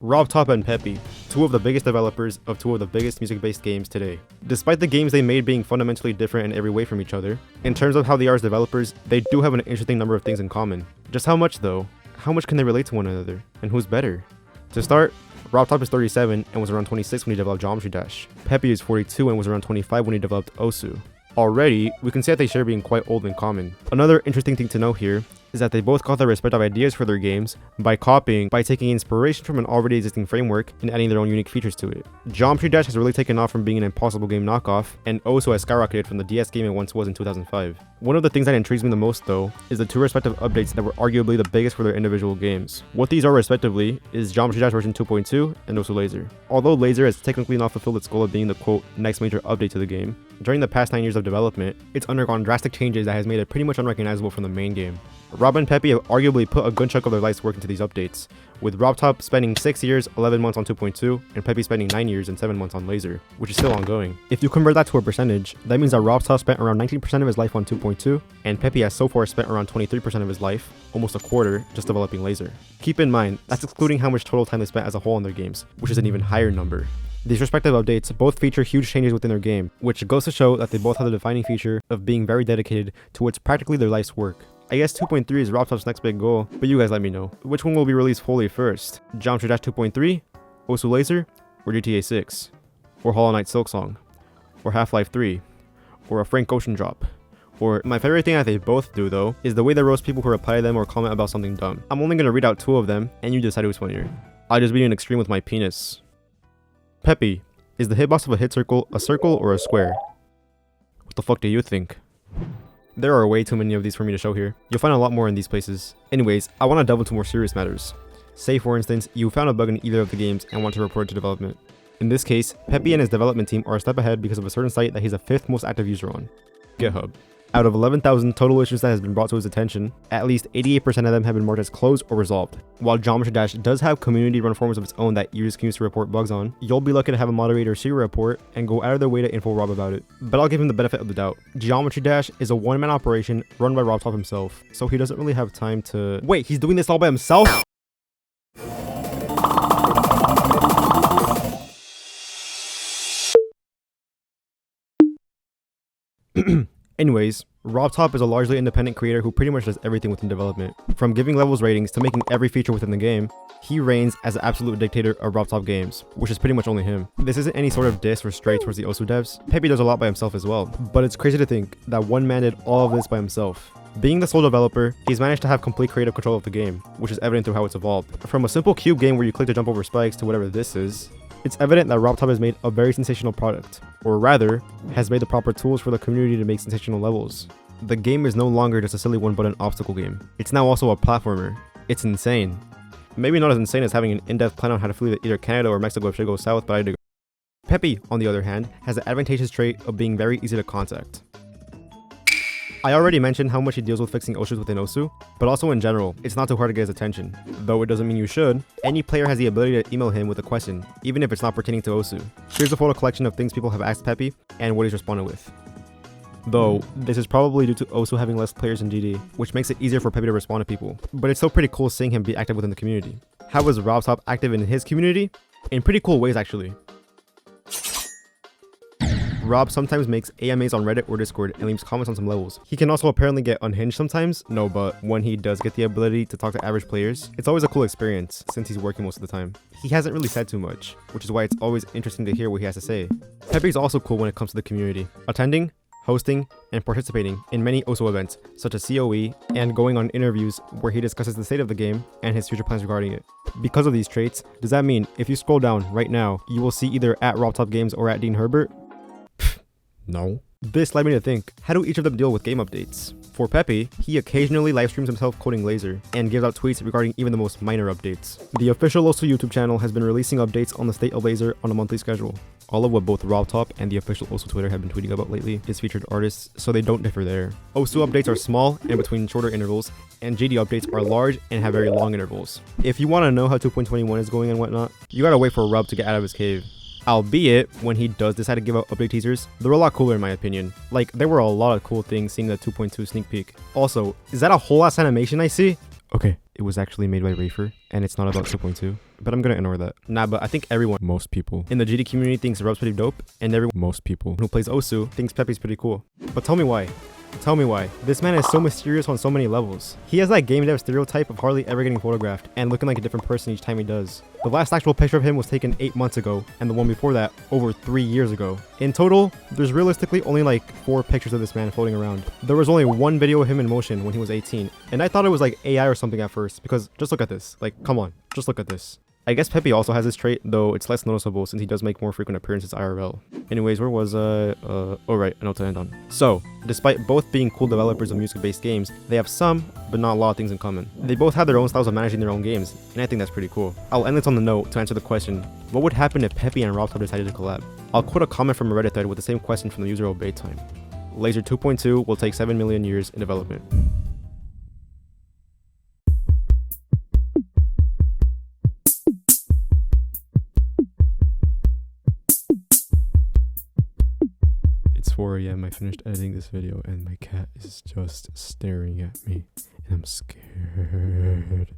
RobTop and Peppy, two of the biggest developers of two of the biggest music-based games today. Despite the games they made being fundamentally different in every way from each other, in terms of how they are as developers, they do have an interesting number of things in common. Just how much though? How much can they relate to one another? And who's better? To start, RobTop is 37 and was around 26 when he developed Geometry Dash. Peppy is 42 and was around 25 when he developed Osu. Already, we can see that they share being quite old in common. Another interesting thing to note here is that they both got their respective ideas for their games by taking inspiration from an already existing framework and adding their own unique features to it. Geometry Dash has really taken off from being an impossible game knockoff, and Osu has skyrocketed from the DS game it once was in 2005. One of the things that intrigues me the most though is the two respective updates that were arguably the biggest for their individual games. What these are respectively is Geometry Dash version 2.2 and Osu Laser. Although Laser has technically not fulfilled its goal of being the quote next major update to the game, during the past 9 years of development, it's undergone drastic changes that has made it pretty much unrecognizable from the main game. Rob and Peppy have arguably put a good chunk of their life's work into these updates, with RobTop spending 6 years, 11 months on 2.2, and Peppy spending 9 years and 7 months on Laser, which is still ongoing. If you convert that to a percentage, that means that RobTop spent around 19% of his life on 2.2, and Peppy has so far spent around 23% of his life, almost a quarter, just developing Laser. Keep in mind, that's excluding how much total time they spent as a whole on their games, which is an even higher number. These respective updates both feature huge changes within their game, which goes to show that they both have the defining feature of being very dedicated to what's practically their life's work. I guess 2.3 is RobTop's next big goal, but you guys let me know. Which one will be released fully first? Geometry Dash 2.3, Osu Laser, or GTA 6? Or Hollow Knight Silksong? Or Half-Life 3? Or a Frank Ocean drop? Or my favorite thing that they both do though, is the way they roast people who reply to them or comment about something dumb. I'm only gonna read out two of them, and you decide who's funnier. I just beat an extreme with my penis. Peppy, is the hitbox of a hit circle a circle or a square? What the fuck do you think? There are way too many of these for me to show here. You'll find a lot more in these places. Anyways, I want to delve into more serious matters. Say for instance, you found a bug in either of the games and want to report it to development. In this case, Peppy and his development team are a step ahead because of a certain site that he's the 5th most active user on, GitHub. Out of 11,000 total issues that has been brought to his attention, at least 88% of them have been marked as closed or resolved. While Geometry Dash does have community-run forums of its own that users can use to report bugs on, you'll be lucky to have a moderator see your report and go out of their way to info Rob about it. But I'll give him the benefit of the doubt. Geometry Dash is a one-man operation run by RobTop himself, so he doesn't really have time to... Wait, he's doing this all by himself? Anyways, RobTop is a largely independent creator who pretty much does everything within development. From giving levels ratings to making every feature within the game, he reigns as the absolute dictator of RobTop games, which is pretty much only him. This isn't any sort of diss or stray towards the Osu devs. Peppy does a lot by himself as well, but it's crazy to think that one man did all of this by himself. Being the sole developer, he's managed to have complete creative control of the game, which is evident through how it's evolved. From a simple cube game where you click to jump over spikes to whatever this is, it's evident that RobTop has made a very sensational product, or rather, has made the proper tools for the community to make sensational levels. The game is no longer just a silly one-button obstacle game. It's now also a platformer. It's insane. Maybe not as insane as having an in-depth plan on how to flee to either Canada or Mexico if shit goes south, but I digress. Peppy, on the other hand, has the advantageous trait of being very easy to contact. I already mentioned how much he deals with fixing issues within Osu, but also in general, it's not too hard to get his attention. Though it doesn't mean you should, any player has the ability to email him with a question, even if it's not pertaining to Osu. Here's a photo collection of things people have asked Peppy, and what he's responded with. Though, this is probably due to Osu having less players in GD, which makes it easier for Peppy to respond to people. But it's still pretty cool seeing him be active within the community. How is RobTop active in his community? In pretty cool ways actually. Rob sometimes makes AMAs on Reddit or Discord and leaves comments on some levels. He can also apparently get unhinged sometimes. No, but when he does get the ability to talk to average players, it's always a cool experience since he's working most of the time. He hasn't really said too much, which is why it's always interesting to hear what he has to say. Peppy's also cool when it comes to the community, attending, hosting, and participating in many Osu events, such as COE, and going on interviews where he discusses the state of the game and his future plans regarding it. Because of these traits, does that mean if you scroll down right now, you will see either at RobTop Games or at Dean Herbert? No. This led me to think, how do each of them deal with game updates? For Peppy, he occasionally live streams himself coding Laser, and gives out tweets regarding even the most minor updates. The official Osu YouTube channel has been releasing updates on the state of Laser on a monthly schedule. All of what both RobTop and the official Osu Twitter have been tweeting about lately is featured artists, so they don't differ there. Osu updates are small and between shorter intervals, and GD updates are large and have very long intervals. If you want to know how 2.21 is going and whatnot, you gotta wait for Rob to get out of his cave. Albeit, when he does decide to give out update teasers, they're a lot cooler in my opinion. Like, there were a lot of cool things seeing the 2.2 sneak peek. Also, is that a whole ass animation I see? Okay, it was actually made by Rafer. and it's not about 2.2. But I'm gonna ignore that. Nah, but I think everyone, most people in the GD community thinks Rob's pretty dope, and most people who plays Osu thinks Peppy's pretty cool. But tell me why. Tell me why. This man is so mysterious on so many levels. He has that game dev stereotype of hardly ever getting photographed and looking like a different person each time he does. The last actual picture of him was taken 8 months ago, and the one before that over 3 years ago. In total, there's realistically only like 4 pictures of this man floating around. There was only one video of him in motion when he was 18, and I thought it was like AI or something at first, because just look at this. Like, come on, just look at this. I guess Peppy also has this trait, though it's less noticeable since he does make more frequent appearances IRL. Anyways, where was oh right, I know to end on. So, despite both being cool developers of music-based games, they have some, but not a lot of things in common. They both have their own styles of managing their own games, and I think that's pretty cool. I'll end this on the note to answer the question, what would happen if Peppy and RobTop decided to collab? I'll quote a comment from a Reddit thread with the same question from the user Obey Time. Laser 2.2 will take 7 million years in development. It's 4 AM, I finished editing this video and my cat is just staring at me and I'm scared.